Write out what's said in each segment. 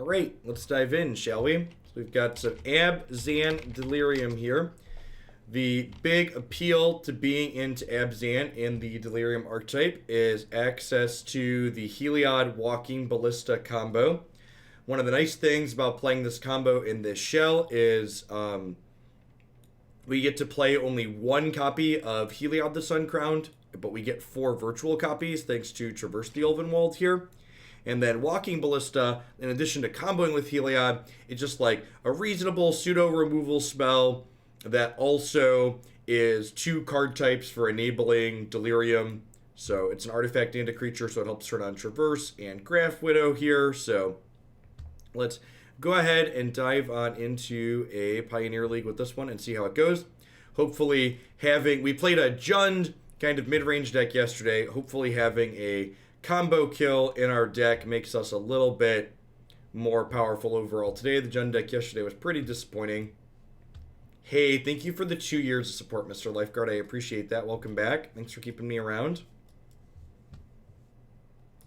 All right, let's dive in, shall we? So we've got some Abzan Delirium here. The big appeal to being into Abzan in the Delirium archetype is access to the Heliod Walking Ballista combo. One of the nice things about playing this combo in this shell is we get to play only one copy of Heliod the Sun-Crowned, but we get 4 virtual copies thanks to Traverse the Ulvenwald here. And then Walking Ballista, in addition to comboing with Heliod, it's just like a reasonable pseudo-removal spell that also is 2 card types for enabling Delirium. So it's an artifact and a creature, so it helps turn on Traverse and Grafwidow here. So let's go ahead and dive on into a Pioneer League with this one and see how it goes. Hopefully we played a Jund kind of mid-range deck yesterday. Hopefully having a combo kill in our deck makes us a little bit more powerful overall. Today, the Jund deck yesterday was pretty disappointing. Hey, thank you for the 2 years of support, Mr. Lifeguard. I appreciate that. Welcome back. Thanks for keeping me around.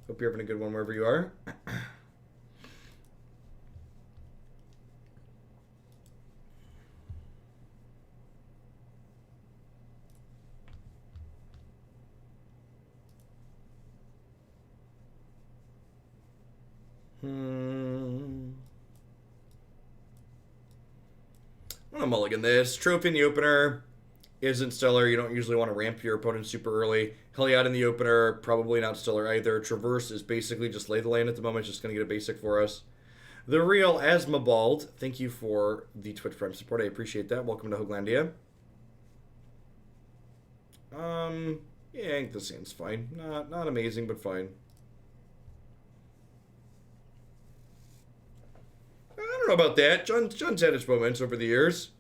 Hope you're having a good one wherever you are. I'm gonna mulligan this. Trophy in the opener isn't stellar. You don't usually want to ramp your opponent super early. Heliod in the opener, probably not stellar either. Traverse is basically just lay the land at the moment. Just gonna get a basic for us. The real Asmabald, thank you for the Twitch Prime support. I appreciate that. Welcome to Hoaglandia. Yeah, I think this hand's fine. Not amazing, but fine. I don't know about that. John's had his moments over the years.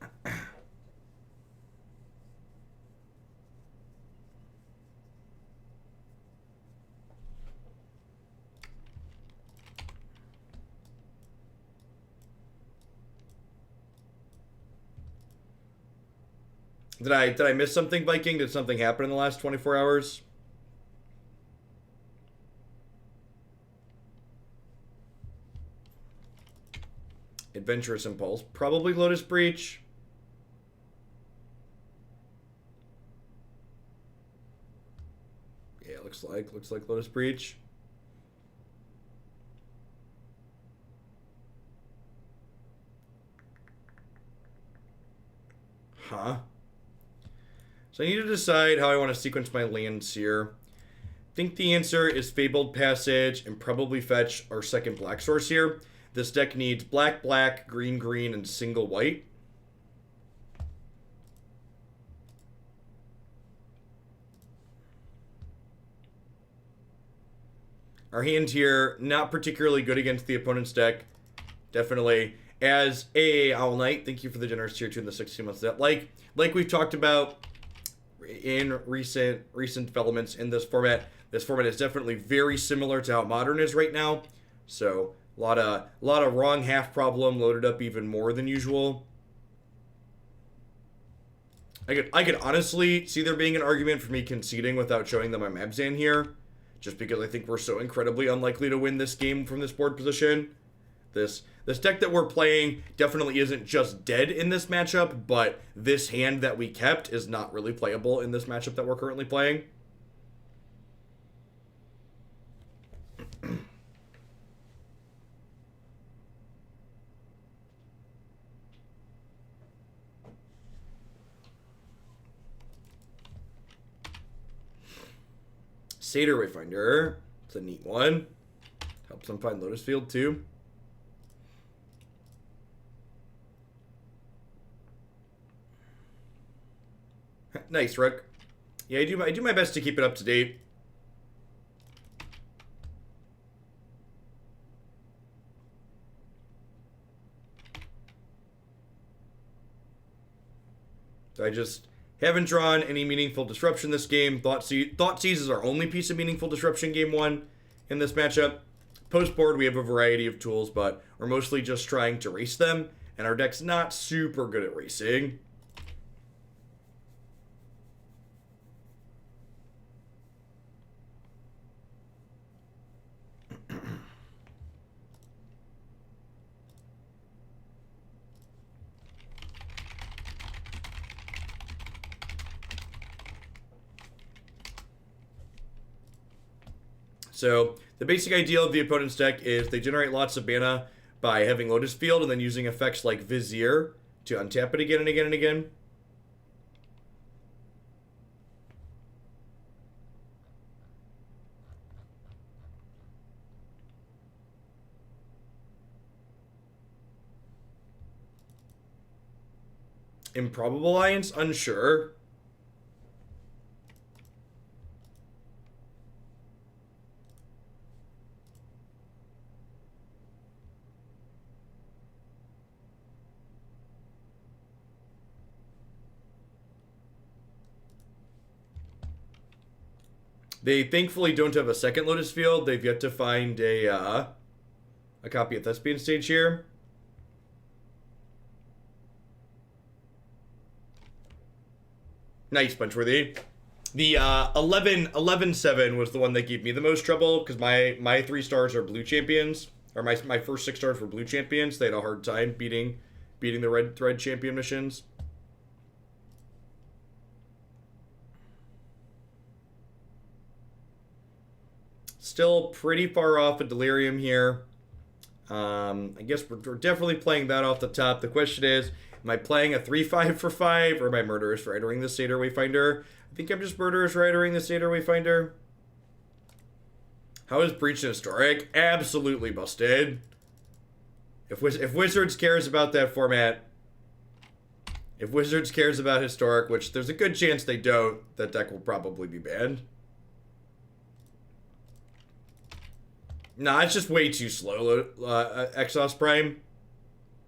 Did I miss something, Viking? Did something happen in the last 24 hours? Adventurous Impulse. Probably Lotus Breach. Yeah, looks like Lotus Breach. Huh. So I need to decide how I want to sequence my lands here. I think the answer is Fabled Passage and probably fetch our second black source here. This deck needs black, black, green, green, and single white. Our hand here, not particularly good against the opponent's deck. Definitely. As a Owl Knight, thank you for the generous tier 2 in the 16 months. That like we've talked about in recent developments in this format is definitely very similar to how Modern is right now. So a lot of wrong half problem loaded up even more than usual. I could honestly see there being an argument for me conceding without showing them I'm Abzan here, just because I think we're so incredibly unlikely to win this game from this board position. This deck that we're playing definitely isn't just dead in this matchup, but this hand that we kept is not really playable in this matchup that we're currently playing. Satyr Wayfinder. It's a neat one. Helps them find Lotus Field too. Nice, Rook. Yeah, I do my best to keep it up to date. So I just haven't drawn any meaningful disruption this game. Thoughtseize is our only piece of meaningful disruption game 1 in this matchup. Post board, we have a variety of tools, but we're mostly just trying to race them, and our deck's not super good at racing. So the basic idea of the opponent's deck is they generate lots of mana by having Lotus Field and then using effects like Vizier to untap it again and again and again. Improbable Alliance? Unsure. They thankfully don't have a second Lotus Field. They've yet to find a copy of Thespian Stage here. Nice, Punchworthy. The 11-7 was the one that gave me the most trouble because my 3 stars are blue champions. Or my first 6 stars were blue champions. They had a hard time beating the red thread champion missions. Still pretty far off of Delirium here. I guess we're definitely playing that off the top. The question is, am I playing a 3-5 for 5, or am I Murderous Ridering the Satyr Wayfinder? I think I'm just Murderous Ridering the Satyr Wayfinder. How is Breach and Historic? Absolutely busted. If Wizards cares about that format, if Wizards cares about Historic, which there's a good chance they don't, that deck will probably be banned. Nah, it's just way too slow, Exhaust Prime.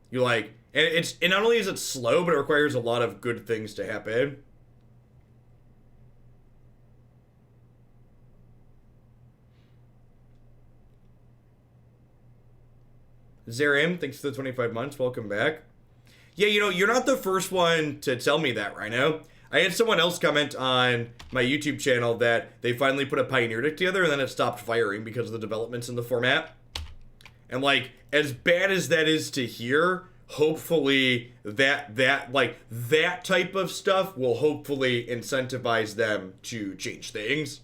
You like, and not only is it slow, but it requires a lot of good things to happen. Zerim, thanks for the 25 months. Welcome back. Yeah, you know, you're not the first one to tell me that, Rhino. I had someone else comment on my YouTube channel that they finally put a Pioneer deck together and then it stopped firing because of the developments in the format. And, like, as bad as that is to hear, hopefully that type of stuff will hopefully incentivize them to change things.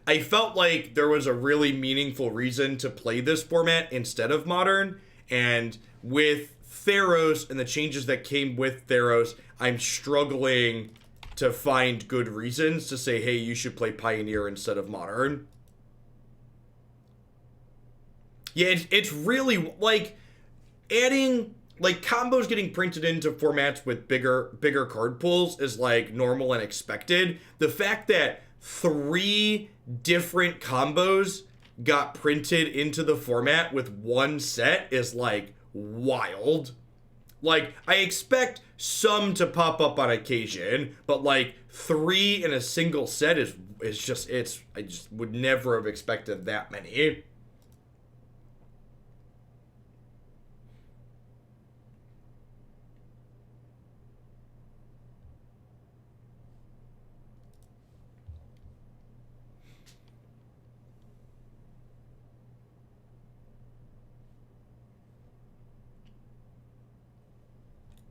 I felt like there was a really meaningful reason to play this format instead of Modern, and with Theros and the changes that came with Theros, I'm struggling to find good reasons to say, hey, you should play Pioneer instead of Modern. Yeah, it's really, like, adding, like, combos getting printed into formats with bigger card pools is, like, normal and expected. The fact that 3 different combos got printed into the format with one set is, like, wild. Like, I expect some to pop up on occasion, but, like, 3 in a single set is just, I just would never have expected that many.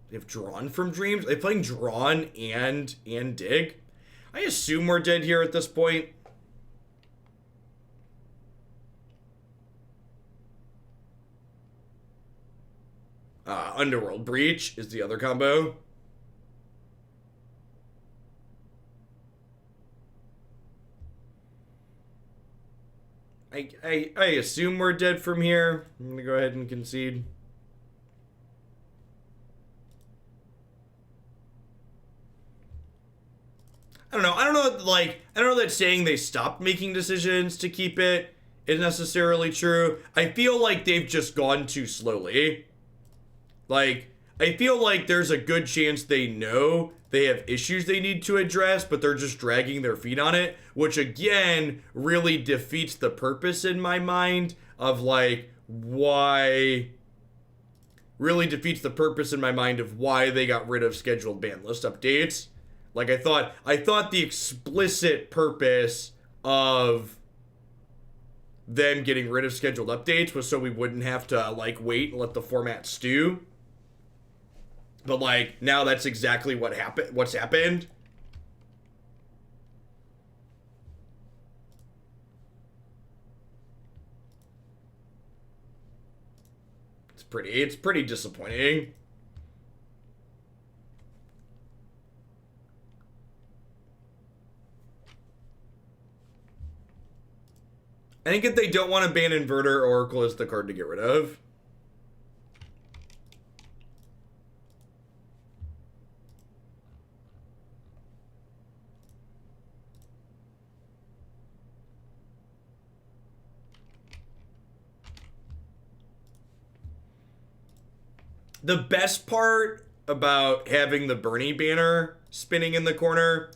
They've drawn from Dreams? Are they playing Drawn and Dig? I assume we're dead here at this point. Underworld Breach is the other combo. I assume we're dead from here. I'm gonna go ahead and concede. I don't know that saying they stopped making decisions to keep it is necessarily true. I feel like they've just gone too slowly. Like, I feel like there's a good chance they know they have issues they need to address, but they're just dragging their feet on it, which again really defeats the purpose in my mind of, like, why they got rid of scheduled ban list updates. Like, I thought the explicit purpose of them getting rid of scheduled updates was so we wouldn't have to, like, wait and let the format stew. But, like, now that's exactly what's happened. It's pretty disappointing. I think if they don't want to ban Inverter, Oracle is the card to get rid of. The best part about having the Bernie banner spinning in the corner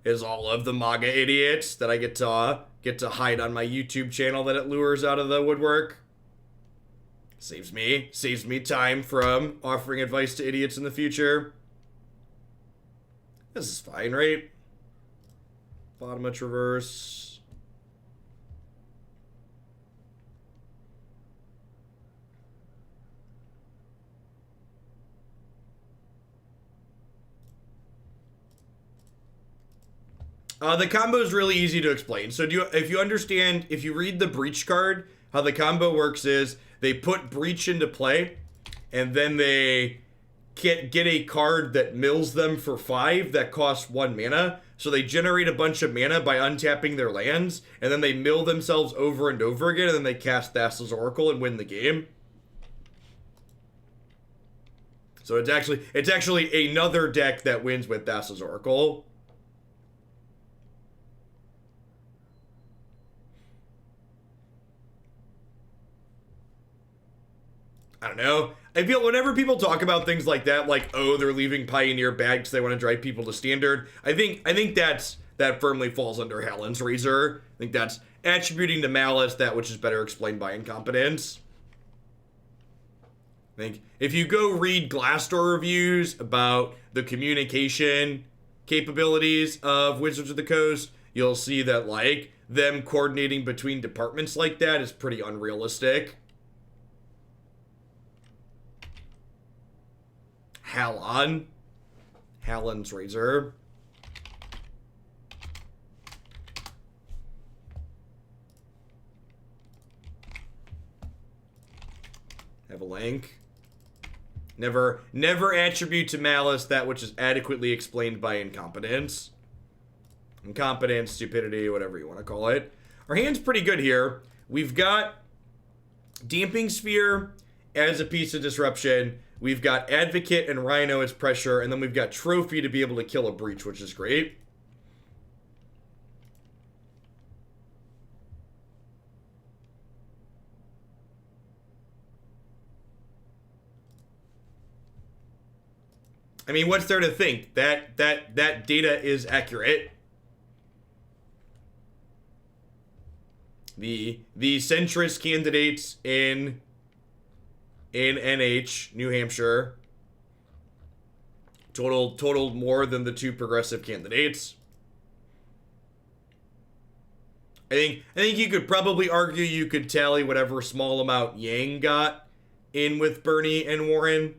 is all of the MAGA idiots that I get to hide on my YouTube channel that it lures out of the woodwork. Saves me time from offering advice to idiots in the future. This is fine, right? Bottom of Traverse. The combo is really easy to explain. So if you read the Breach card, how the combo works is they put Breach into play, and then they get a card that mills them for 5 that costs 1 mana. So they generate a bunch of mana by untapping their lands, and then they mill themselves over and over again, and then they cast Thassa's Oracle and win the game. So it's actually another deck that wins with Thassa's Oracle. I don't know. I feel whenever people talk about things like that, like, oh, they're leaving Pioneer bad because they want to drive people to Standard, I think that firmly falls under Hallin's Razor. I think that's attributing to malice that which is better explained by incompetence. I think if you go read Glassdoor reviews about the communication capabilities of Wizards of the Coast, you'll see that, like, them coordinating between departments like that is pretty unrealistic. Hallin's Razor. Have a link. Never attribute to malice that which is adequately explained by incompetence. Incompetence, stupidity, whatever you want to call it. Our hand's pretty good here. We've got Damping Sphere as a piece of disruption. We've got Advocate and Rhino as pressure, and then we've got Trophy to be able to kill a Breach, which is great. I mean, what's there to think? That data is accurate. The centrist candidates in NH, New Hampshire, totaled more than the 2 progressive candidates. I think you could probably argue you could tally whatever small amount Yang got in with Bernie and Warren,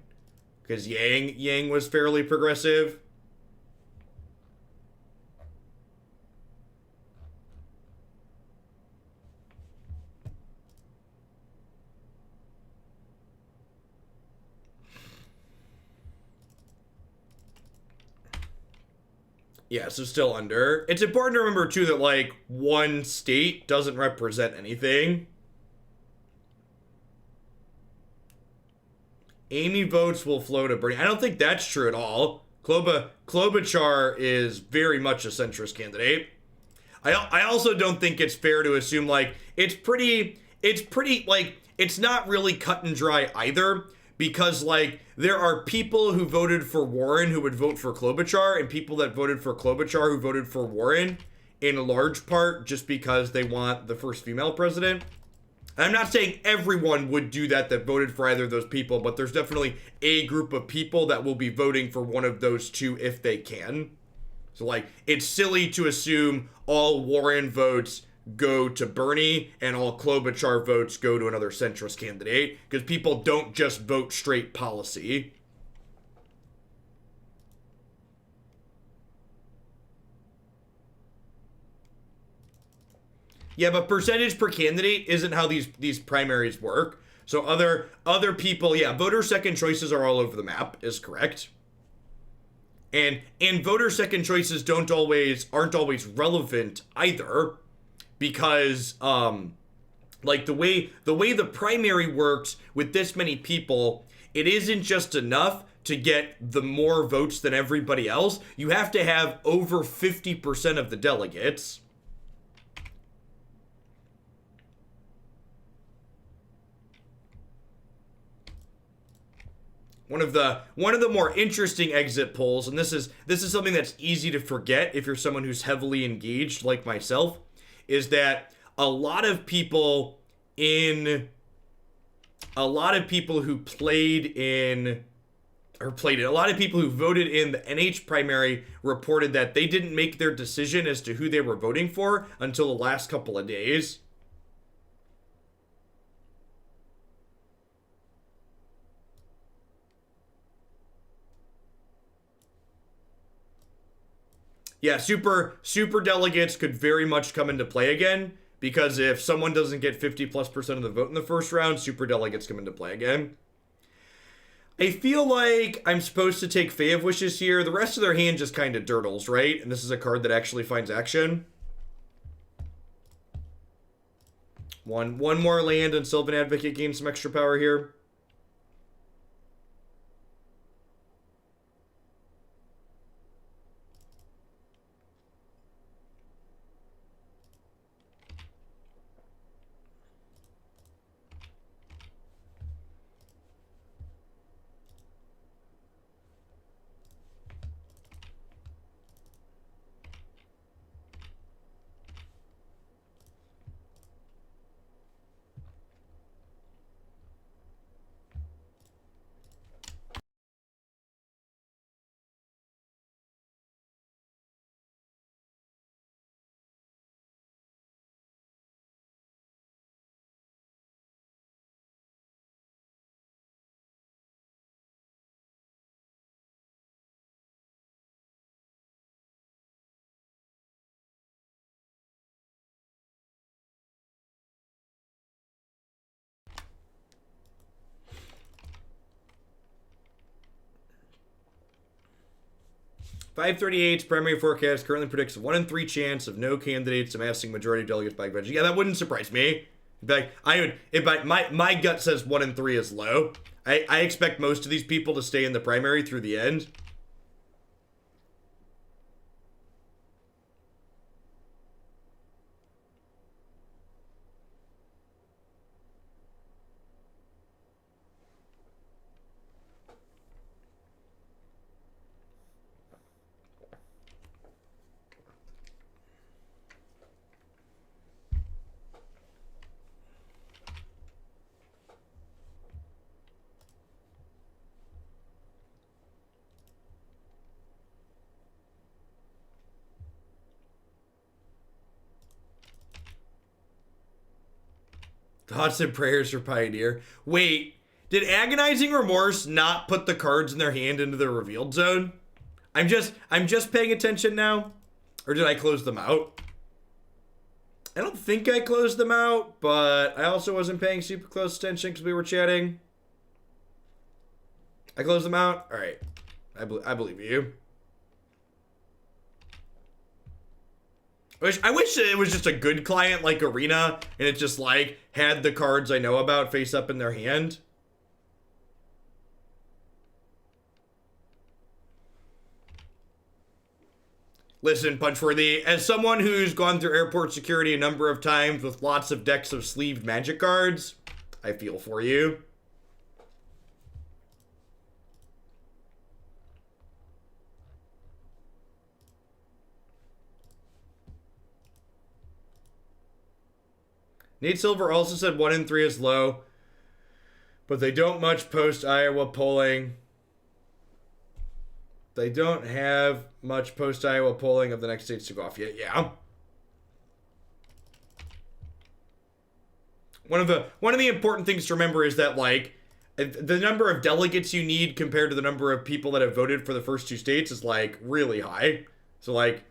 because Yang was fairly progressive. Yeah, so still under. It's important to remember, too, that, like, one state doesn't represent anything. Amy votes will flow to Bernie. I don't think that's true at all. Klobuchar is very much a centrist candidate. I also don't think it's fair to assume, like, it's pretty, like, it's not really cut and dry either. Because, like, there are people who voted for Warren who would vote for Klobuchar, and people that voted for Klobuchar who voted for Warren, in large part just because they want the first female president. And I'm not saying everyone would do that voted for either of those people, but there's definitely a group of people that will be voting for one of those two if they can. So, like, it's silly to assume all Warren votes go to Bernie and all Klobuchar votes go to another centrist candidate, because people don't just vote straight policy. Yeah, but percentage per candidate isn't how these primaries work. So other people, yeah, voter second choices are all over the map, is correct. And voter second choices aren't always relevant either, because like the way the primary works with this many people, it isn't just enough to get the more votes than everybody else. You have to have over 50% of the delegates. One of the more interesting exit polls, and this is something that's easy to forget if you're someone who's heavily engaged like myself, is that a lot of people who voted in the NH primary reported that they didn't make their decision as to who they were voting for until the last couple of days. Yeah, super delegates could very much come into play again, because if someone doesn't get 50+% of the vote in the first round, super delegates come into play again. I feel like I'm supposed to take Fae of Wishes here. The rest of their hand just kind of dirtles, right? And this is a card that actually finds action. One more land and Sylvan Advocate gains some extra power here. .538's primary forecast currently predicts a 1 in 3 chance of no candidates amassing majority of delegates by convention. Yeah, that wouldn't surprise me. In fact, my gut says 1 in 3 is low. I expect most of these people to stay in the primary through the end. Thoughts and prayers for Pioneer. Wait, did Agonizing Remorse not put the cards in their hand into the revealed zone? I'm just paying attention now. Or did I close them out? I don't think I closed them out, but I also wasn't paying super close attention because we were chatting. I closed them out? Alright. I believe you. I wish it was just a good client like Arena, and it just, like, had the cards I know about face up in their hand. Listen, Punchworthy, as someone who's gone through airport security a number of times with lots of decks of sleeved magic cards, I feel for you. Nate Silver also said 1 in 3 is low, but they don't much post Iowa polling. They don't have much post-Iowa polling of the next states to go off yet. Yeah. One of the important things to remember is that, like, the number of delegates you need compared to the number of people that have voted for the first 2 states is, like, really high. So, like,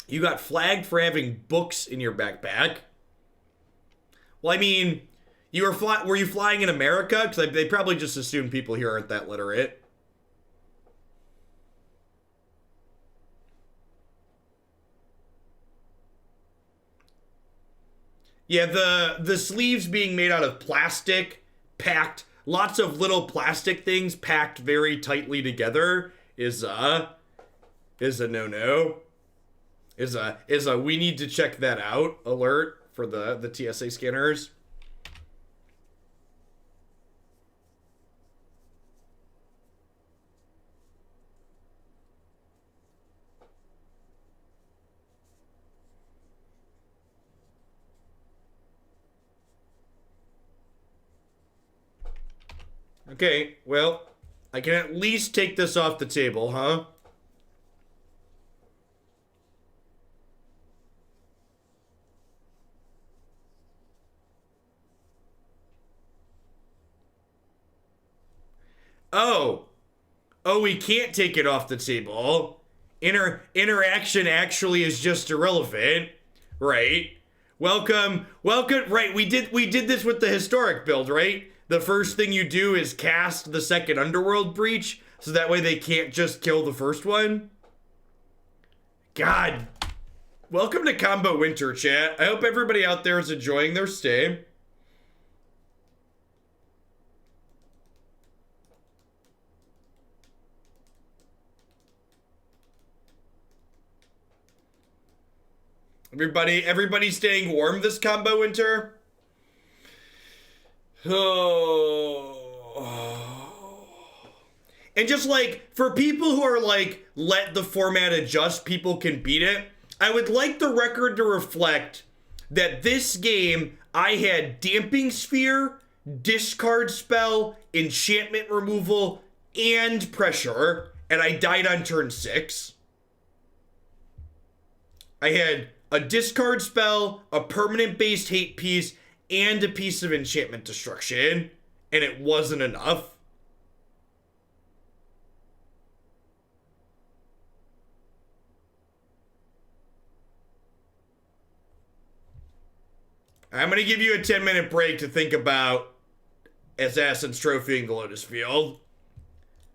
You got flagged for having books in your backpack. Well, I mean, were you flying in America? Because they probably just assume people here aren't that literate. Yeah, the sleeves being made out of plastic, packed, lots of little plastic things packed very tightly together is a no-no. Is a we need to check that out alert for the TSA scanners. Okay, well, I can at least take this off the table, huh? Oh. Oh, we can't take it off the table. Interaction actually is just irrelevant. Right. Welcome. Right, we did this with the historic build, right? The first thing you do is cast the second Underworld Breach, so that way they can't just kill the first one. God. Welcome to Combo Winter, chat. I hope everybody out there is enjoying their stay. Everybody staying warm this Combo Winter? Oh. And just like, for people who are like, let the format adjust, people can beat it, I would like the record to reflect that this game, I had Damping Sphere, Discard Spell, Enchantment Removal, and Pressure, and I died on turn 6. I had a Discard Spell, a permanent-based hate piece, and a piece of enchantment destruction, and it wasn't enough. I'm going to give you a 10-minute break to think about Assassin's Trophy in the Lotus Field.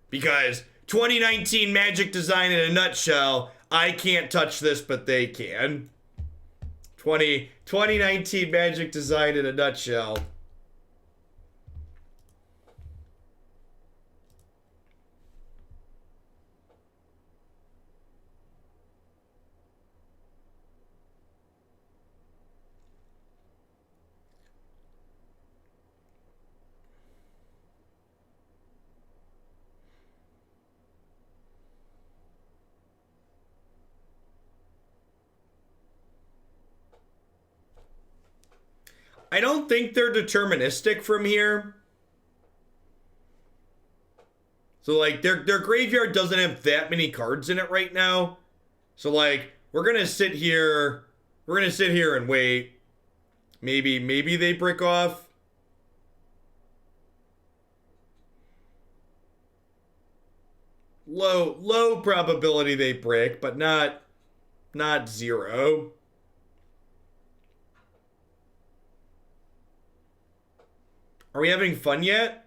Because 2019 Magic Design in a nutshell, I can't touch this, but they can. 2019 Magic Design in a nutshell. I don't think they're deterministic from here. So, like, their graveyard doesn't have that many cards in it right now. So, like, we're gonna sit here. We're gonna sit here and wait. Maybe they brick off. Low probability they brick, but not zero. Are we having fun yet?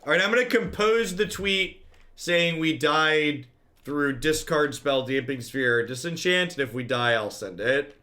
All right, I'm going to compose the tweet saying we died through Discard Spell, Damping Sphere, Disenchant, and if we die, I'll send it.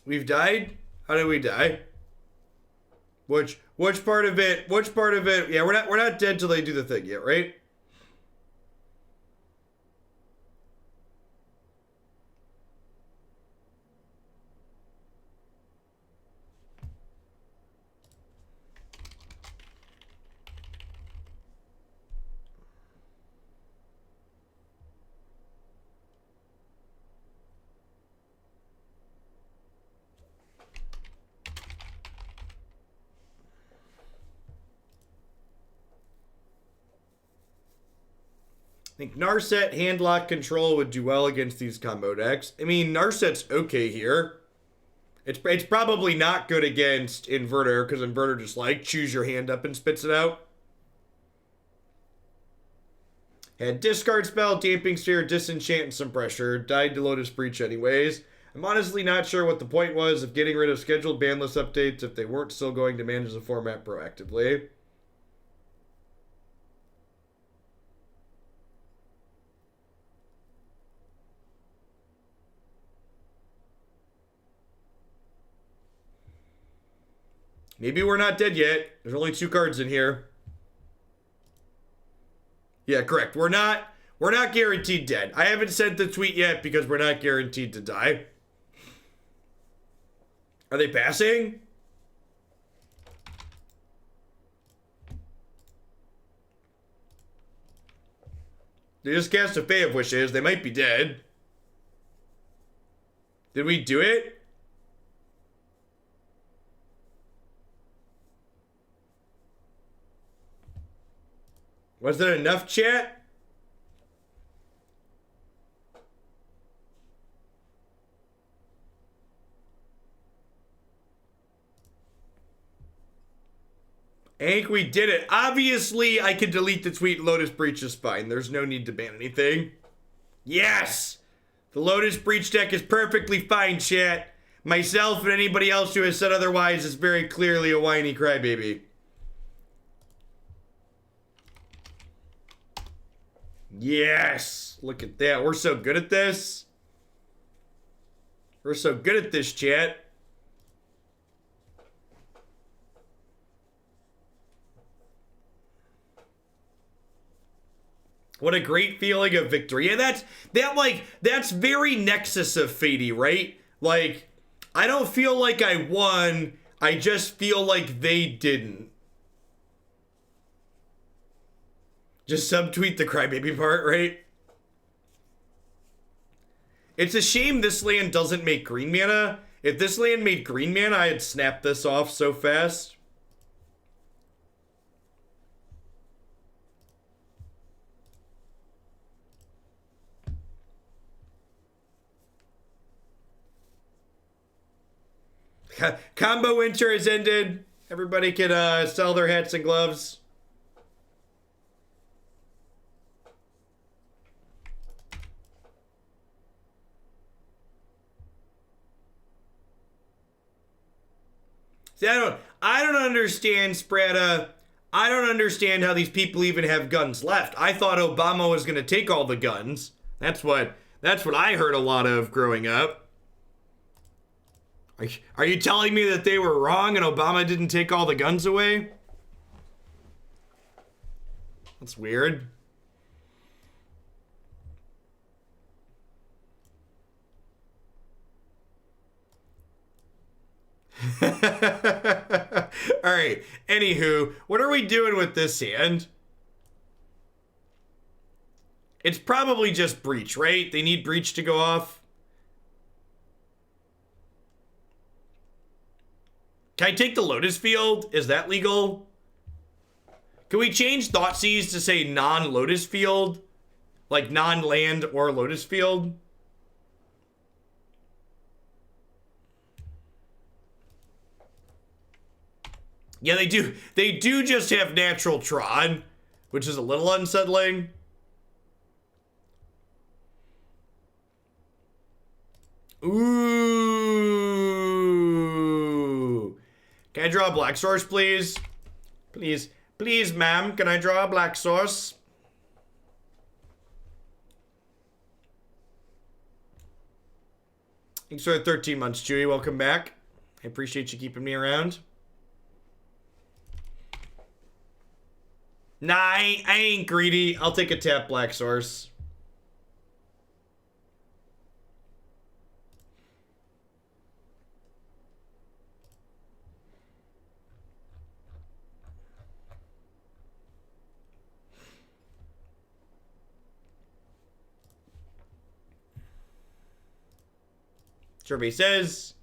We've died? How did we die? Which part of it? Which part of it? Yeah, we're not dead till they do the thing yet, right? I think Narset Handlock Control would do well against these combo decks. I mean, Narset's okay here. It's probably not good against Inverter, because Inverter just like choose your hand up and spits it out. Had Discard Spell, Damping Sphere, Disenchant, and some pressure. Died to Lotus Breach anyways. I'm honestly not sure what the point was of getting rid of scheduled ban list updates if they weren't still going to manage the format proactively. Maybe we're not dead yet. There's only 2 cards in here. Yeah, correct. We're not guaranteed dead. I haven't sent the tweet yet because we're not guaranteed to die. Are they passing? They just cast a Fae of Wishes. They might be dead. Did we do it? Was that enough, chat? I think we did it. Obviously, I can delete the tweet. Lotus Breach is fine. There's no need to ban anything. Yes! The Lotus Breach deck is perfectly fine, chat. Myself and anybody else who has said otherwise is very clearly a whiny crybaby. Yes! Look at that. We're so good at this. We're so good at this, chat. What a great feeling of victory. Yeah, that's very Nexus of Fady, right? Like, I don't feel like I won. I just feel like they didn't. Just subtweet the crybaby part, right? It's a shame this land doesn't make green mana. If this land made green mana, I'd snap this off so fast. Combo winter has ended. Everybody can sell their hats and gloves. See, I don't understand, Sprata. I don't understand how these people even have guns left. I thought Obama was going to take all the guns. That's what I heard a lot of growing up. Are you telling me that they were wrong and Obama didn't take all the guns away? That's weird. Alright, anywho, what are we doing with this hand? It's probably just Breach, right? They need Breach to go off. Can I take the Lotus Field? Is that legal? Can we change Thoughtseize to say non-Lotus Field? Like non-land or Lotus Field? Yeah, they do. They do just have natural Tron, which is a little unsettling. Ooh. Can I draw a black source, please? Please, please, ma'am, can I draw a black source? Thanks for the 13 months, Chewy. Welcome back. I appreciate you keeping me around. Nah, I ain't greedy. I'll take a tap Black Source. Survey says...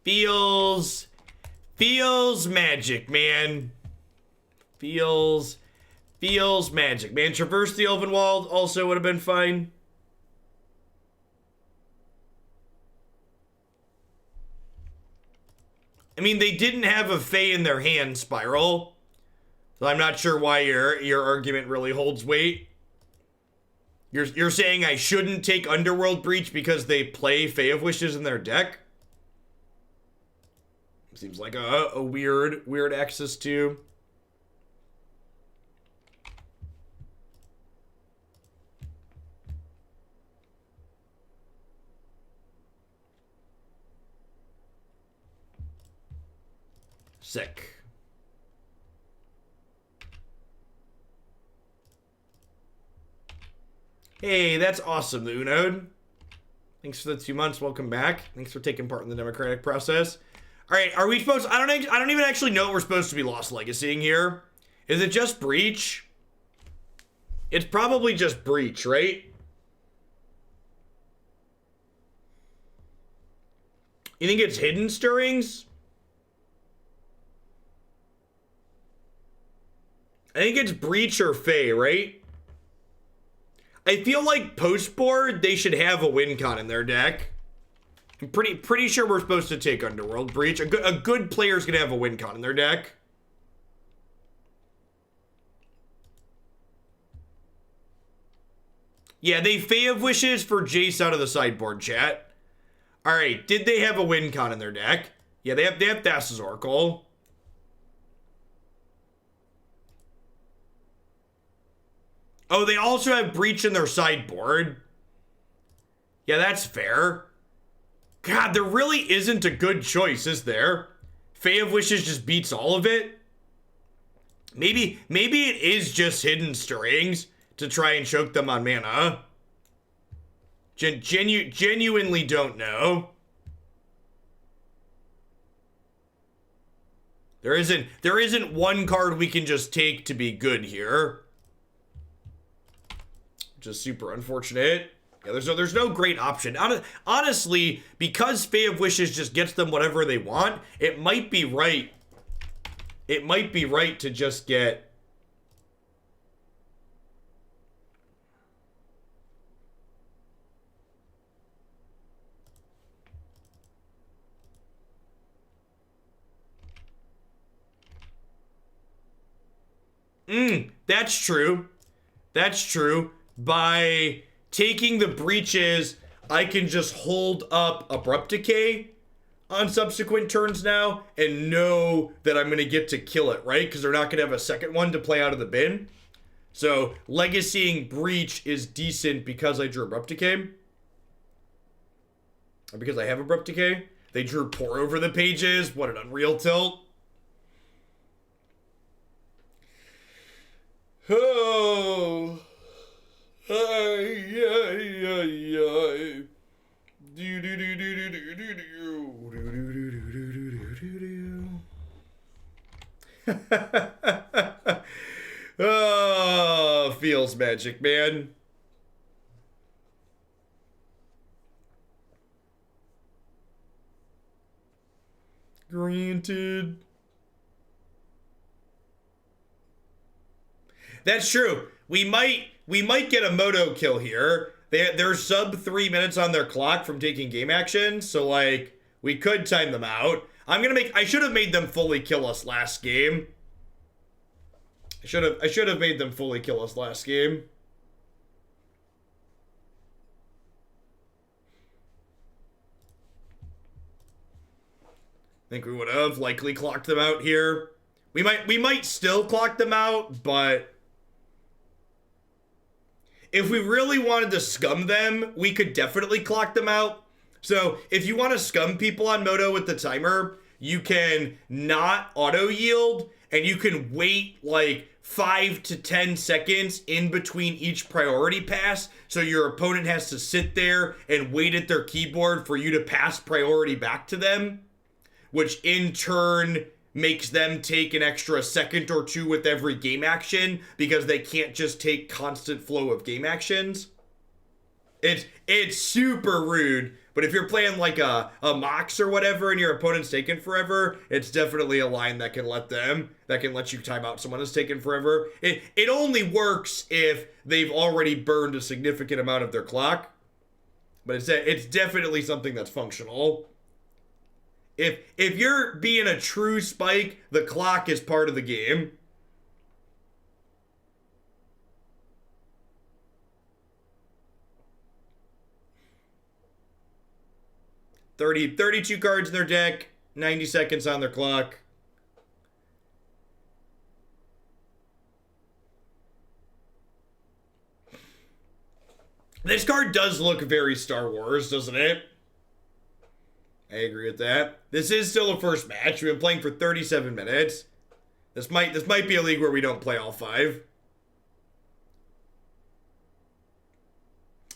Feels magic, man. Feels magic, man. Traverse the Ulvenwald also would have been fine. I mean, they didn't have a Fae in their hand, Spiral. So I'm not sure why your argument really holds weight. You're saying I shouldn't take Underworld Breach because they play Fae of Wishes in their deck? Seems like a weird access to. Sick. Hey, that's awesome, the Unode. Thanks for the 2 months. Welcome back. Thanks for taking part in the democratic process. All right, are we supposed... I don't even actually know what we're supposed to be Lost Legacying here. Is it just Breach? It's probably just Breach, right? You think it's Hidden Stirrings? I think it's Breach or Fae, right? I feel like post-board, they should have a win con in their deck. I'm pretty sure we're supposed to take Underworld Breach. A good player's gonna have a win con in their deck. Yeah, they Fae of Wishes for Jace out of the sideboard, chat. Alright, did they have a win con in their deck? Yeah, they have Thassa's Oracle. Oh, they also have Breach in their sideboard. Yeah, that's fair. God, there really isn't a good choice, is there? Fae of Wishes just beats all of it? Maybe it is just Hidden Stirrings to try and choke them on mana. Genuinely don't know. There isn't one card we can just take to be good here. Which is super unfortunate. Yeah, there's no great option. Honestly, because Fae of Wishes just gets them whatever they want, it might be right. It might be right to just get... That's true. That's true. By taking the breaches, I can just hold up Abrupt Decay on subsequent turns now and know that I'm going to get to kill it, right? Because they're not going to have a second one to play out of the bin. So legacying Breach is decent because I drew Abrupt Decay. Or because I have Abrupt Decay. They drew Pour Over the Pages. What an unreal tilt. Oh... Oh, feels magic, man. Granted. That's true. We might get a moto kill here. They're sub 3 minutes on their clock from taking game action, so like we could time them out. I should have made them fully kill us last game. I should have made them fully kill us last game. I think we would have likely clocked them out here. We might still clock them out, but if we really wanted to scum them, we could definitely clock them out. So if you want to scum people on Moto with the timer, you can not auto yield, and you can wait like 5 to 10 seconds in between each priority pass, so your opponent has to sit there and wait at their keyboard for you to pass priority back to them, which in turn makes them take an extra second or two with every game action because they can't just take constant flow of game actions. It's super rude, but if you're playing like a Mox or whatever and your opponent's taking forever, it's definitely a line that can let you time out someone that's taking forever. It only works if they've already burned a significant amount of their clock, but it's definitely something that's functional. If you're being a true spike, the clock is part of the game. $30, 32 cards in their deck, 90 seconds on their clock. This card does look very Star Wars, doesn't it? I agree with that. This is still a first match. We've been playing for 37 minutes. This might be a league where we don't play all 5.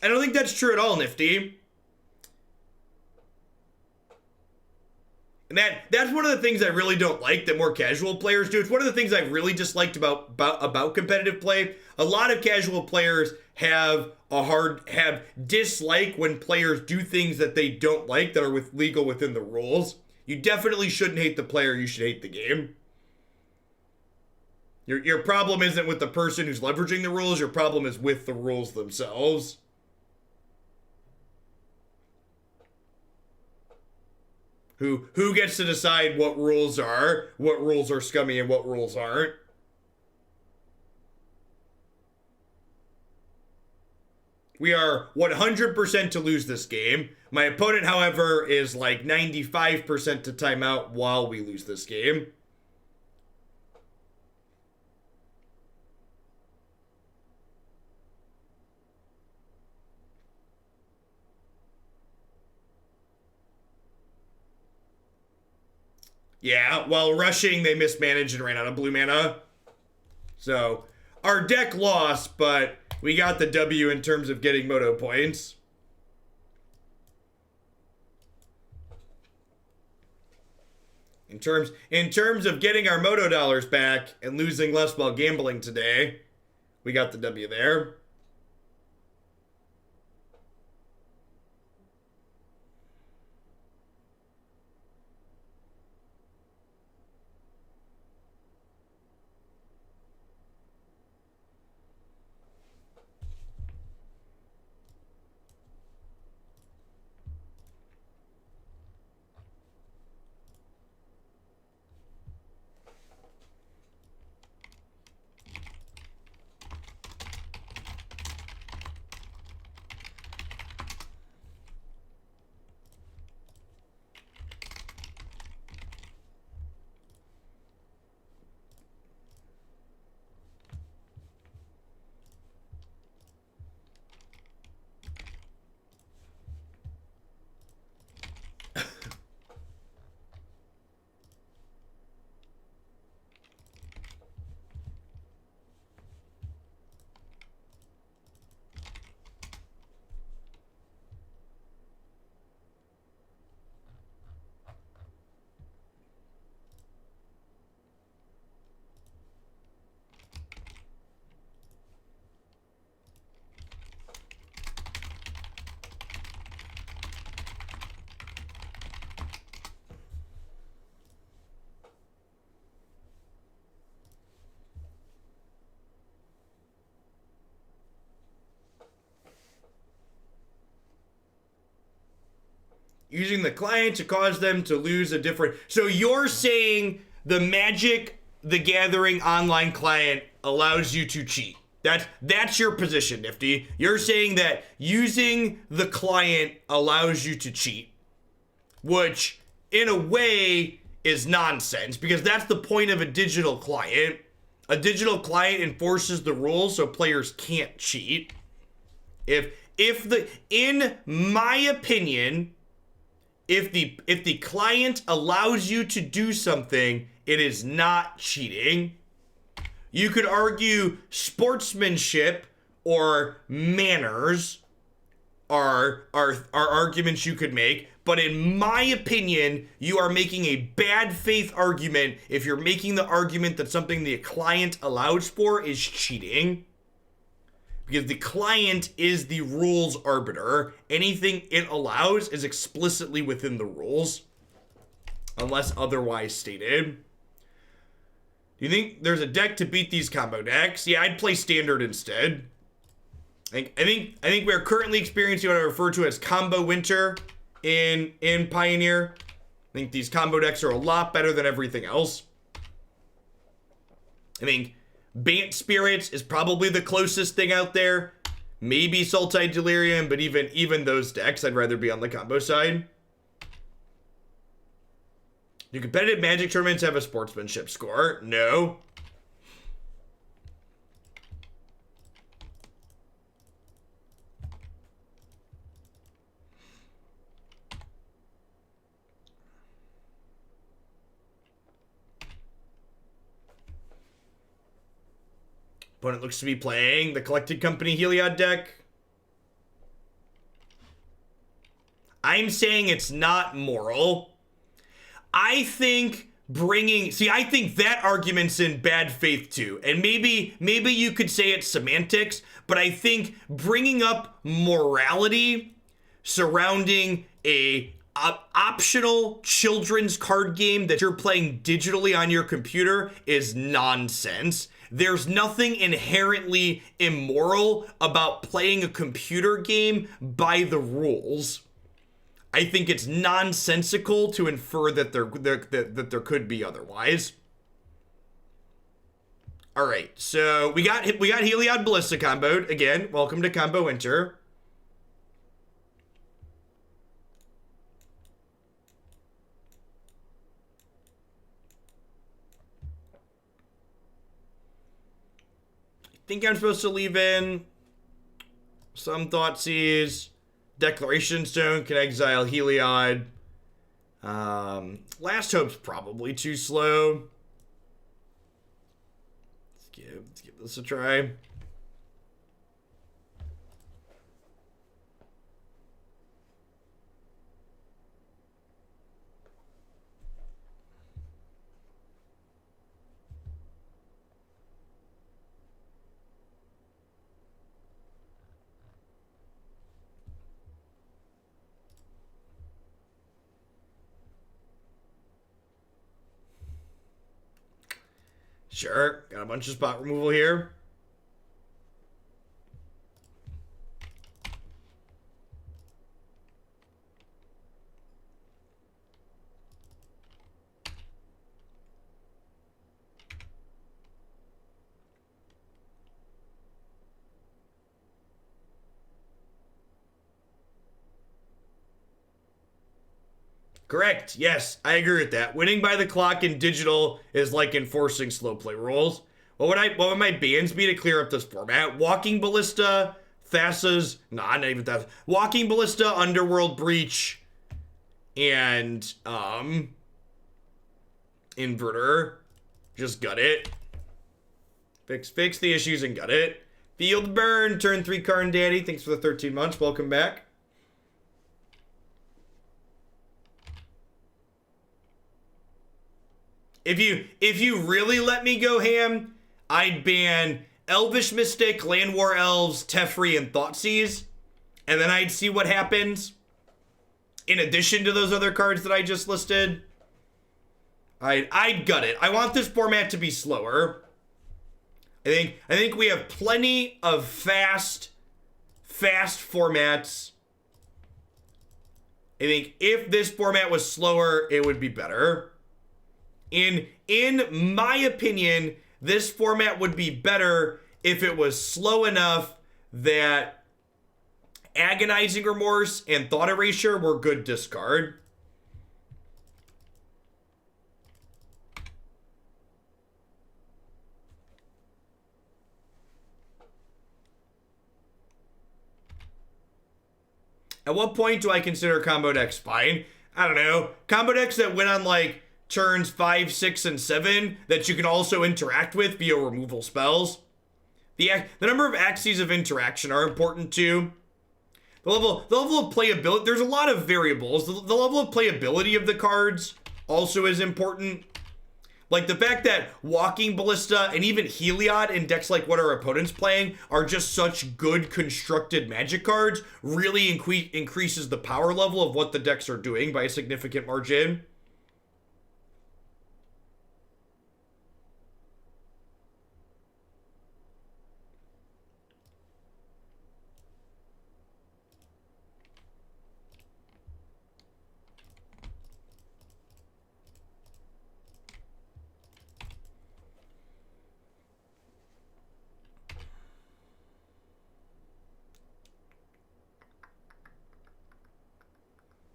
I don't think that's true at all, Nifty. And that's one of the things I really don't like that more casual players do. It's one of the things I really disliked about competitive play. A lot of casual players have dislike when players do things that they don't like that are legal within the rules. You definitely shouldn't hate the player, you should hate the game. Your problem isn't with the person who's leveraging the rules, your problem is with the rules themselves. Who gets to decide what rules are scummy and what rules aren't? We are 100% to lose this game. My opponent, however, is like 95% to time out while we lose this game. Yeah, while rushing, they mismanaged and ran out of blue mana. So, our deck lost, but we got the W in terms of getting Moto points. In terms of getting our Moto dollars back and losing less while gambling today, we got the W there. Using the client to cause them to lose a different... So you're saying the Magic the Gathering online client allows you to cheat. That's your position, Nifty. You're saying that using the client allows you to cheat, which in a way is nonsense, because that's the point of a digital client. A digital client enforces the rules so players can't cheat. In my opinion, if the client allows you to do something, it is not cheating. You could argue sportsmanship or manners are arguments you could make, but in my opinion, you are making a bad faith argument if you're making the argument that something the client allows for is cheating. Because the client is the rules arbiter. Anything it allows is explicitly within the rules, unless otherwise stated. Do you think there's a deck to beat these combo decks? Yeah, I'd play standard instead. I think we're currently experiencing what I refer to as combo winter in Pioneer. I think these combo decks are a lot better than everything else. I think Bant Spirits is probably the closest thing out there. Maybe Sultai Delirium, but even those decks, I'd rather be on the combo side. Do competitive Magic tournaments have a sportsmanship score? No. Opponent looks to be playing the Collected Company Heliod deck. I'm saying it's not moral. I think I think that argument's in bad faith too. And maybe you could say it's semantics, but I think bringing up morality surrounding a optional children's card game that you're playing digitally on your computer is nonsense. There's nothing inherently immoral about playing a computer game by the rules. I think it's nonsensical to infer that there could be otherwise. All right, so we got Heliod Ballista comboed again. Welcome to Combo Winter. I think I'm supposed to leave in some Thoughtseize. Declaration Stone can exile Heliod. Last Hope's probably too slow. Let's give this a try. Sure, got a bunch of spot removal here. Correct. Yes, I agree with that. Winning by the clock in digital is like enforcing slow play rules. What would my bans be to clear up this format? Walking Ballista, Thassa's, not even Thassa. Walking Ballista, Underworld Breach, and Inverter. Just gut it. Fix the issues and gut it. Field Burn, turn 3 Karn Daddy. Thanks for the 13 months. Welcome back. If you really let me go ham, I'd ban Elvish Mystic, Land War Elves, Teferi, and Thoughtseize, and then I'd see what happens. In addition to those other cards that I just listed, I'd gut it. I want this format to be slower. I think we have plenty of fast formats. I think if this format was slower, it would be better. In my opinion, this format would be better if it was slow enough that Agonizing Remorse and Thought Erasure were good discard. At what point do I consider combo decks fine? I don't know. Combo decks that win on like turns 5, 6, and 7 that you can also interact with via removal spells. The number of axes of interaction are important too. The level of playability, there's a lot of variables. The level of playability of the cards also is important. Like the fact that Walking Ballista and even Heliod in decks like what our opponent's playing are just such good constructed Magic cards really increases the power level of what the decks are doing by a significant margin.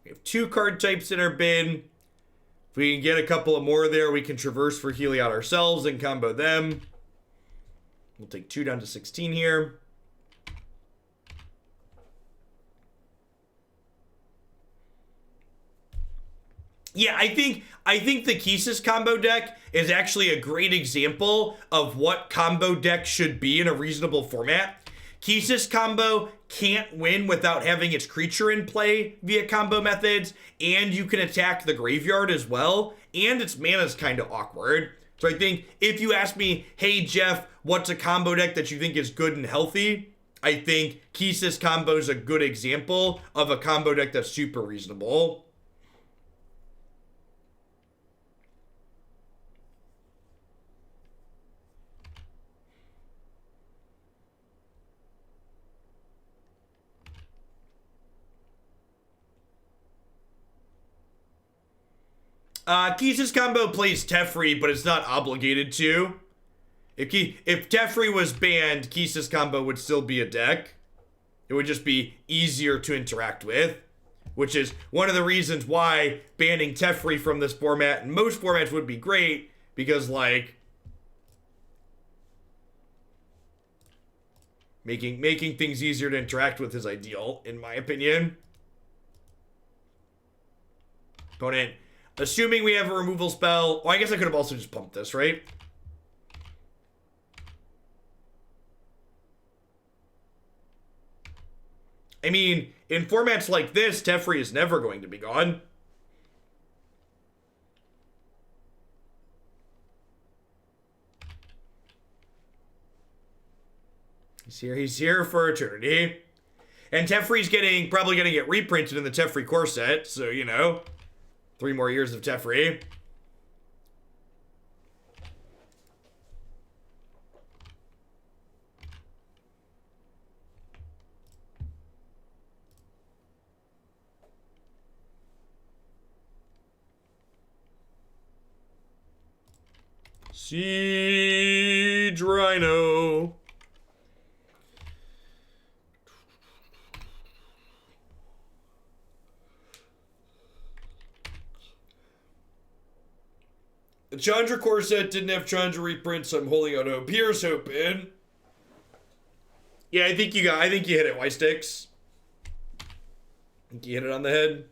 We have 2 card types in our bin. If we can get a couple of more there, we can traverse for Heliod ourselves and combo them. We'll take 2 down to 16 here. Yeah, I think the Kalitas combo deck is actually a great example of what combo deck should be in a reasonable format. Kalitas combo can't win without having its creature in play via combo methods, and you can attack the graveyard as well, and its mana's kind of awkward. So I think if you ask me, hey Jeff, what's a combo deck that you think is good and healthy? I think Kalitas combo is a good example of a combo deck that's super reasonable. Kalitas combo plays Teferi, but it's not obligated to. If Teferi was banned, Kalitas combo would still be a deck. It would just be easier to interact with, which is one of the reasons why banning Teferi from this format and most formats would be great, because like making things easier to interact with is ideal, in my opinion. Opponent. Assuming we have a removal spell. Well, I guess I could have also just pumped this, right? I mean, in formats like this, Teferi is never going to be gone. He's here for eternity. And Teferi's probably gonna get reprinted in the Teferi core set, so you know. 3 more years of Teferi. Siege Rhino. The Chandra core set didn't have Chandra reprints, so I'm holding out hope. Here's hoping. Yeah, I think you hit it, Y-Sticks. I think you hit it on the head.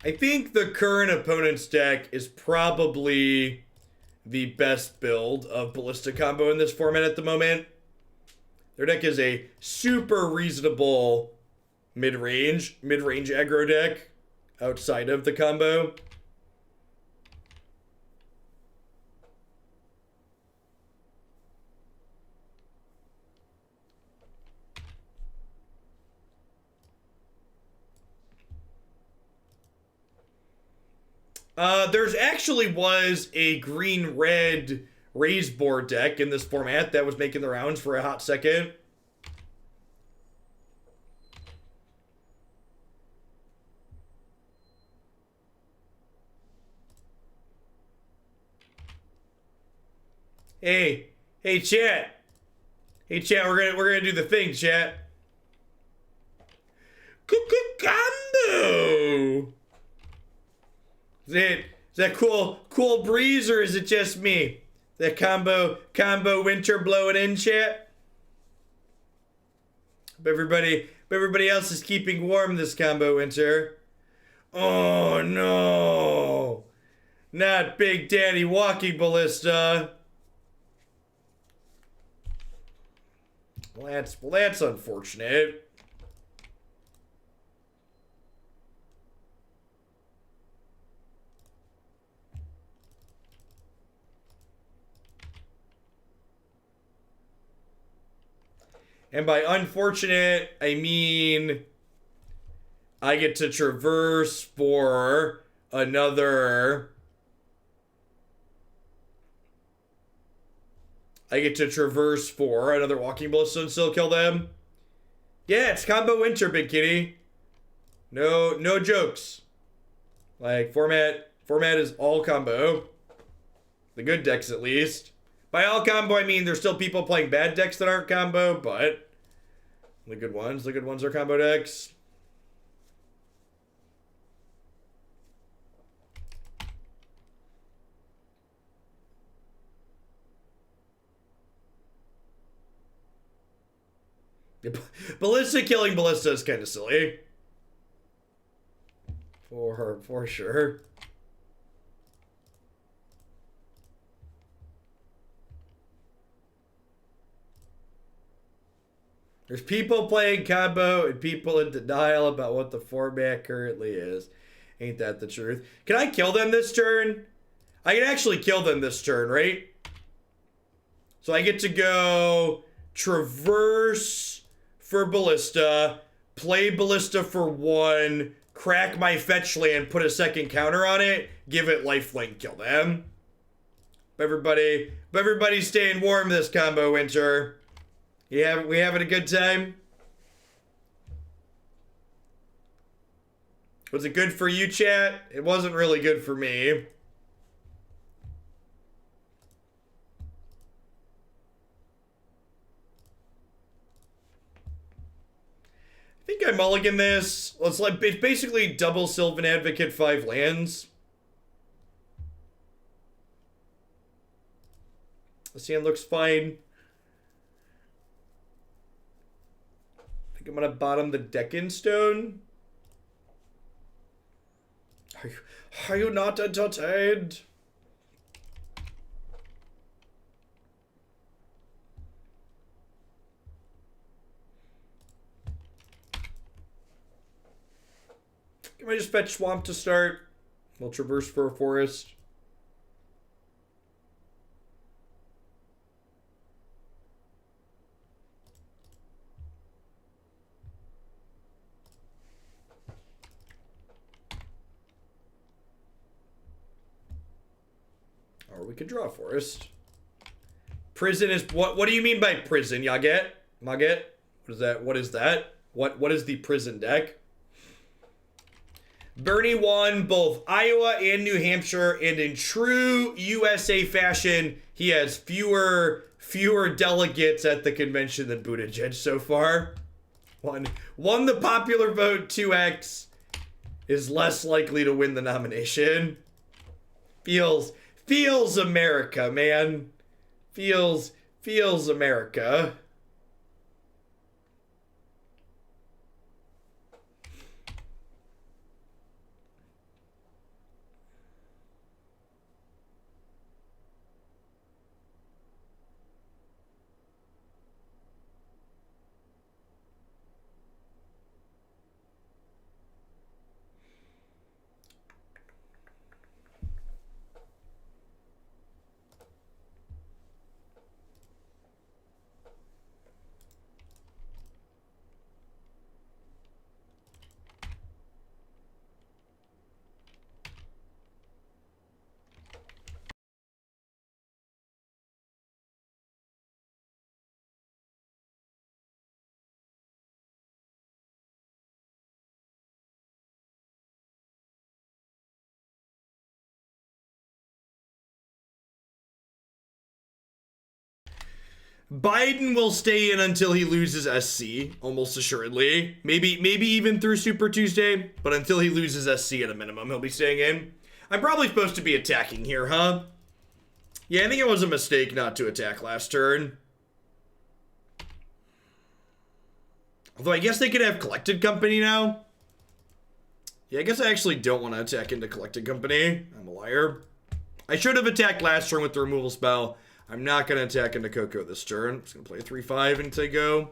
I think the current opponent's deck is probably the best build of Ballista combo in this format at the moment. Their deck is a super reasonable mid-range aggro deck outside of the combo. There's actually was a green-red raise board deck in this format that was making the rounds for a hot second. Hey, chat. Hey, chat. We're gonna do the thing, chat. Combo. Is that cool breeze, or is it just me? That combo winter blowing in, chat. Hope everybody else is keeping warm this combo winter. Oh no, not Big Daddy Walking Ballista. Well, that's unfortunate. And by unfortunate, I mean I get to traverse for another... Walking Ballista and still kill them. Yeah, it's combo winter, big kitty. No jokes. Like, format is all combo. The good decks, at least. By all combo, I mean there's still people playing bad decks that aren't combo, but the good ones are combo decks. Ballista killing Ballista is kind of silly. For sure. There's people playing combo and people in denial about what the format currently is. Ain't that the truth? Can I kill them this turn? I can actually kill them this turn, right? So I get to go traverse for Ballista, play Ballista for 1, crack my fetch land, put a second counter on it, give it lifelink, kill them. Everybody's staying warm this combo winter. Yeah, we having a good time? Was it good for you, chat? It wasn't really good for me. I think I mulligan this. Well, it's basically double Sylvan Advocate 5 lands. This hand looks fine. I think I'm gonna bottom the Deccan Stone. Are you not entertained? Can I just fetch Swamp to start? We'll traverse for a forest. Or we could draw a forest. Prison is what do you mean by prison, Yaget? Maget? What is that? What is the prison deck? Bernie won both Iowa and New Hampshire, and in true USA fashion, he has fewer delegates at the convention than Buttigieg so far. Won the popular vote 2x, is less likely to win the nomination. Feels America, man. Feels America. Biden will stay in until he loses SC, almost assuredly. Maybe even through Super Tuesday, but until he loses SC at a minimum, he'll be staying in. I'm probably supposed to be attacking here, huh? Yeah, I think it was a mistake not to attack last turn. Although I guess they could have Collected Company now. Yeah, I guess I actually don't want to attack into Collected Company. I'm a liar. I should have attacked last turn with the removal spell. I'm not going to attack into Coco this turn. I'm just going to play 3-5 until I go.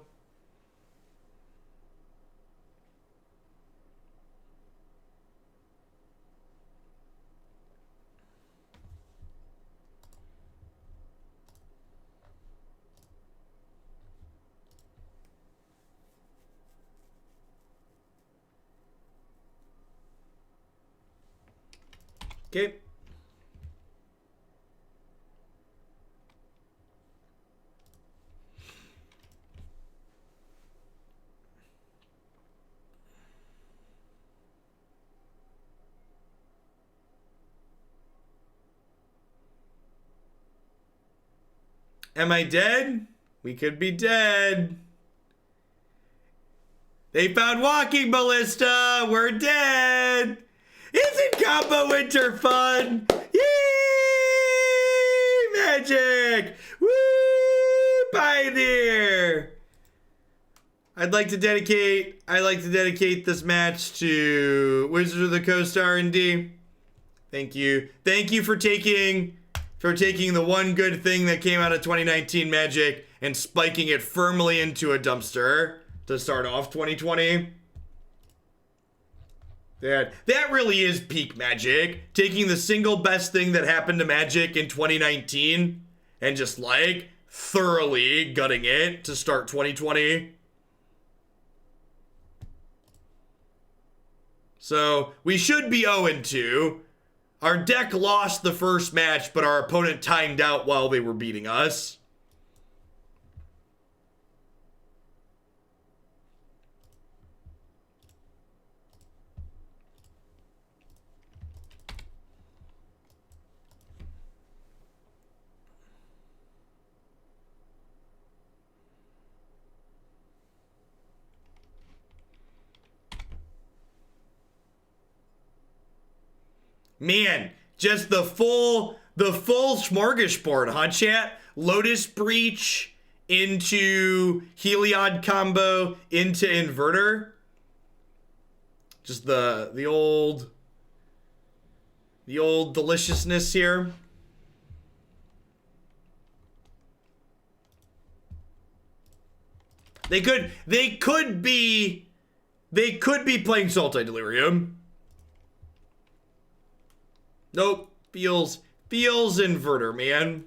Okay. Am I dead? We could be dead. They found Walking Ballista. We're dead. Isn't combo winter fun? Yay! Magic! Woo! Pioneer! I'd like to dedicate this match to Wizard of the Coast R&D. Thank you. Thank you for taking the one good thing that came out of 2019 Magic and spiking it firmly into a dumpster to start off 2020. That really is peak Magic. Taking the single best thing that happened to Magic in 2019 and just like thoroughly gutting it to start 2020. So we should be 0-2. Our deck lost the first match, but our opponent timed out while they were beating us. Man, just the full smorgasbord, huh, chat? Lotus Breach into Heliod combo into Inverter. Just the old deliciousness here. They could be playing Sultai Delirium. Nope. Feels Inverter, man.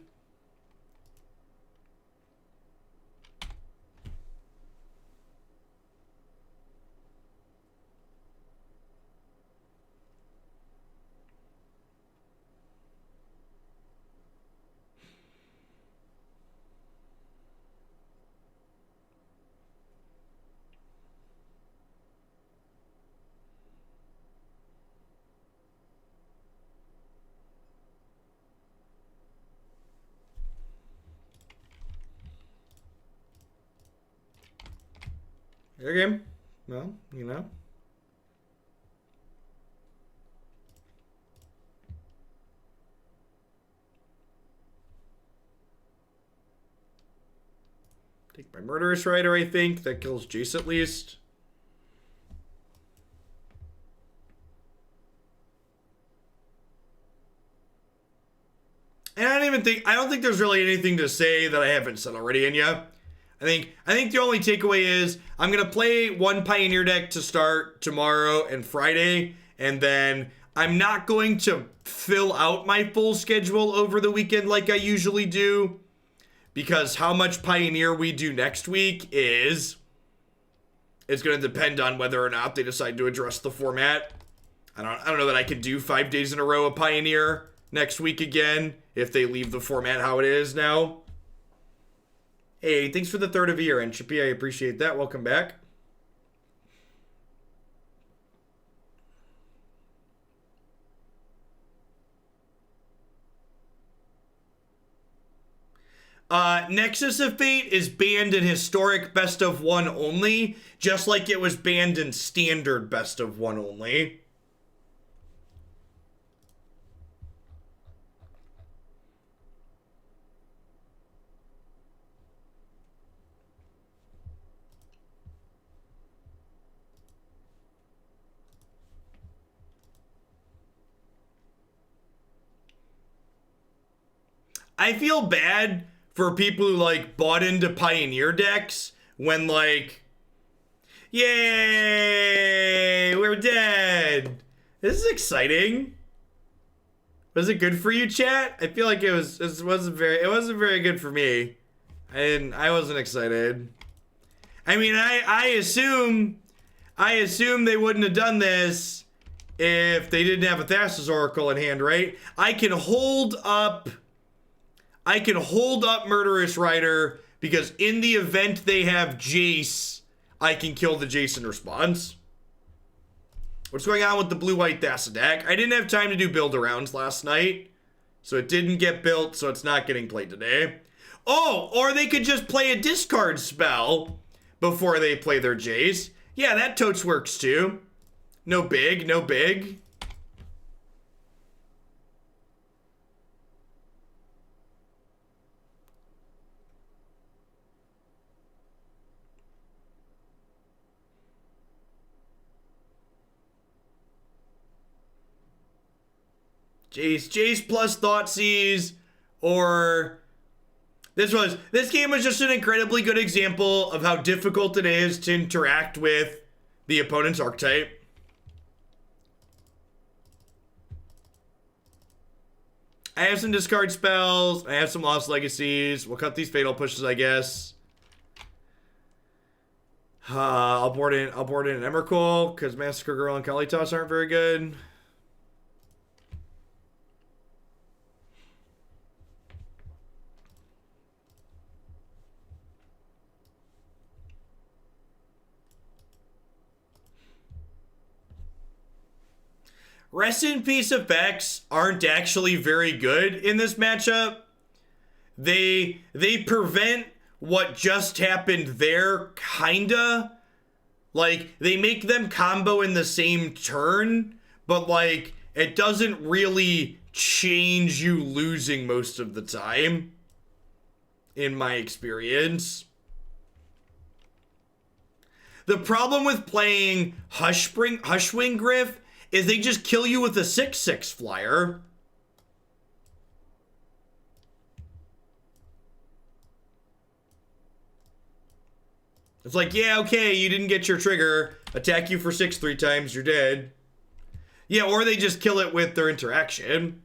Your game. Well, you know. Take my Murderous Rider, I think. That kills Jace at least. And I don't think there's really anything to say that I haven't said already in ya. I think the only takeaway is I'm going to play one Pioneer deck to start tomorrow and Friday, and then I'm not going to fill out my full schedule over the weekend like I usually do, because how much Pioneer we do next week is going to depend on whether or not they decide to address the format. I don't know that I can do 5 days in a row of Pioneer next week again if they leave the format how it is now. Hey, thanks for the third of a year, Entropy. I appreciate that. Welcome back. Nexus of Fate is banned in historic best of one only, just like it was banned in standard best of one only. I feel bad for people who, like, bought into Pioneer decks when, like, yay, we're dead. This is exciting. Was it good for you, chat? I feel like it wasn't very good for me. I wasn't excited. I mean, I assume they wouldn't have done this if they didn't have a Thassa's Oracle in hand, right? I can hold up Murderous Rider because in the event they have Jace, I can kill the Jace in response. What's going on with the blue-white Thassa deck? I didn't have time to do build-arounds last night, so it didn't get built, so it's not getting played today. Oh, or they could just play a discard spell before they play their Jace. Yeah, that totes works too. No big, no big. Jace plus Thoughtseize, or this game was just an incredibly good example of how difficult it is to interact with the opponent's archetype. I have some discard spells. I have some Lost Legacies. We'll cut these Fatal Pushes, I guess. I'll board in Emrakul because Massacre Girl and Kalitas aren't very good. Rest in Peace effects aren't actually very good in this matchup. They prevent what just happened there, kinda. Like, they make them combo in the same turn, but, like, it doesn't really change you losing most of the time, in my experience. The problem with playing Hushwing Griff is they just kill you with a 6/6 flyer. It's like, yeah, okay, you didn't get your trigger. Attack you for 6 3 times, you're dead. Yeah, or they just kill it with their interaction.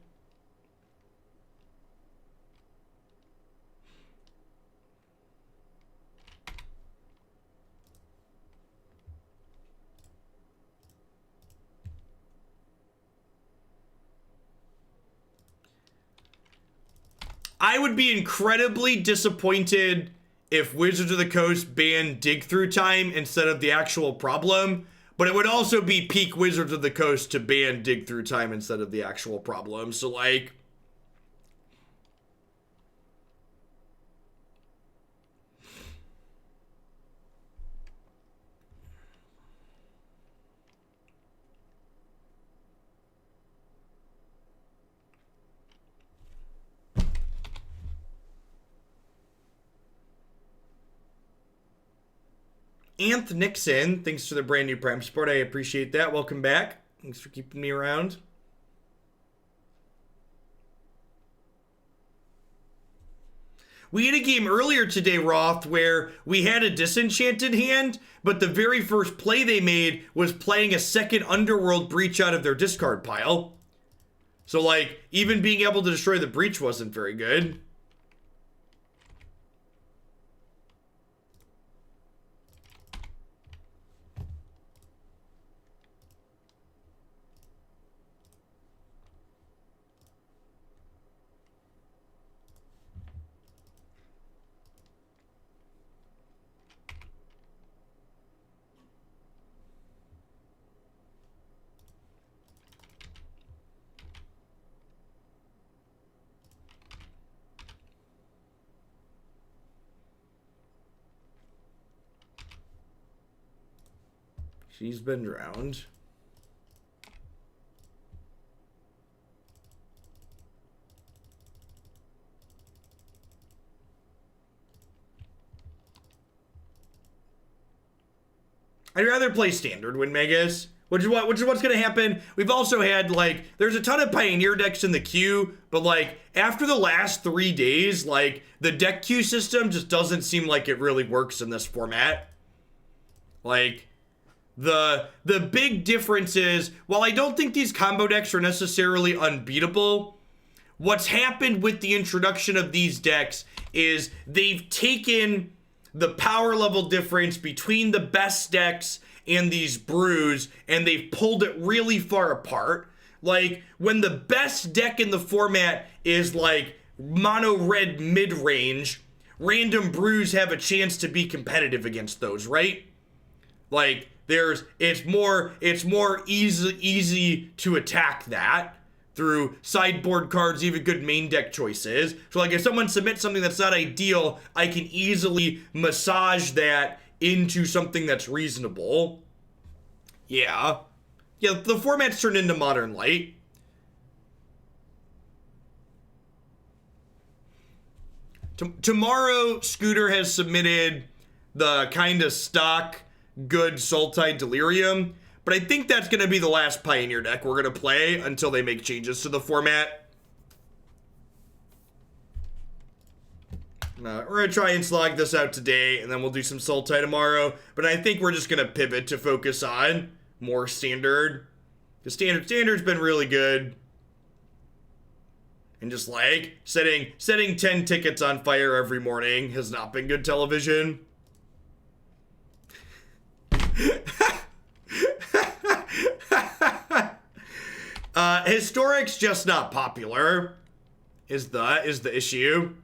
I would be incredibly disappointed if Wizards of the Coast banned Dig Through Time instead of the actual problem, but it would also be peak Wizards of the Coast to ban Dig Through Time instead of the actual problem. So, like, Anth Nixon, thanks for the brand new Prime support. I appreciate that. Welcome back. Thanks for keeping me around. We had a game earlier today, Roth, where we had a disenchanted hand, but the very first play they made was playing a second Underworld Breach out of their discard pile. So, like, even being able to destroy the Breach wasn't very good. She's been drowned. I'd rather play Standard Win Megas, which is what's going to happen. We've also had, like, there's a ton of Pioneer decks in the queue, but, like, after the last 3 days, like, the deck queue system just doesn't seem like it really works in this format. Like, the big difference is, while I don't think these combo decks are necessarily unbeatable, what's happened with the introduction of these decks is they've taken the power level difference between the best decks and these brews, and they've pulled it really far apart. Like, when the best deck in the format is like mono red mid-range, random brews have a chance to be competitive against those, right? Like, it's more easy to attack that through sideboard cards, even good main deck choices. So, like, if someone submits something that's not ideal, I can easily massage that into something that's reasonable. Yeah, the format's turned into Modern Light. Tomorrow, Scooter has submitted the kind of stock good Sultai Delirium, but I think that's going to be the last Pioneer deck we're going to play until they make changes to the format. We're going to try and slog this out today, and then we'll do some Sultai tomorrow. But I think we're just going to pivot to focus on more Standard. Because Standard's been really good. And just, like, setting 10 tickets on fire every morning has not been good television. Historic's just not popular is the issue.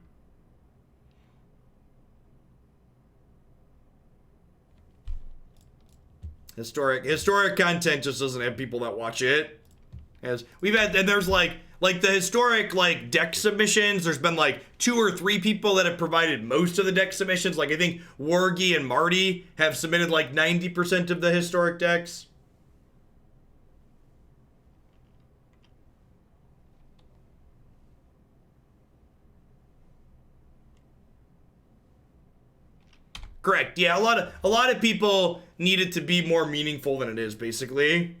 Historic content just doesn't have people that watch it. As we've had, and there's like the historic like deck submissions, there's been like 2 or 3 people that have provided most of the deck submissions. Like, I think Wargy and Marty have submitted like 90% of the historic decks. Correct. Yeah, a lot of people need it to be more meaningful than it is, basically.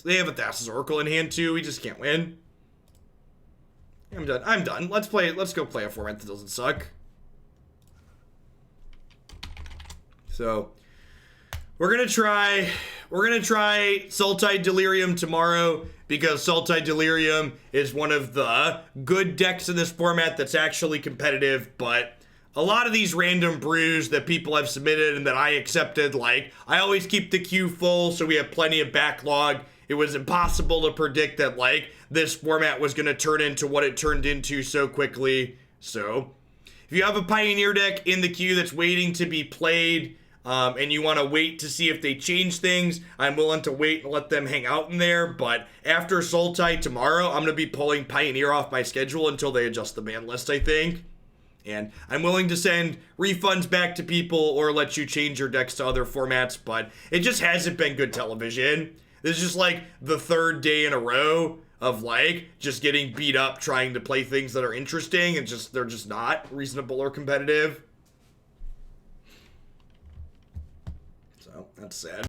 They have a Thassa's Oracle in hand too. We just can't win. I'm done. Let's go play a format that doesn't suck. So we're gonna try Sultai Delirium tomorrow, because Sultai Delirium is one of the good decks in this format that's actually competitive. But a lot of these random brews that people have submitted and that I accepted, like, I always keep the queue full so we have plenty of backlog. It was impossible to predict that, like, this format was gonna turn into what it turned into so quickly. So if you have a Pioneer deck in the queue that's waiting to be played, and you want to wait to see if they change things, I'm willing to wait and let them hang out in there. But after Sultai tomorrow, I'm going to be pulling Pioneer off my schedule until they adjust the ban list, I think. And I'm willing to send refunds back to people or let you change your decks to other formats, but it just hasn't been good television. This is just like the 3rd day in a row of, like, just getting beat up trying to play things that are interesting, and they're just not reasonable or competitive. That's sad.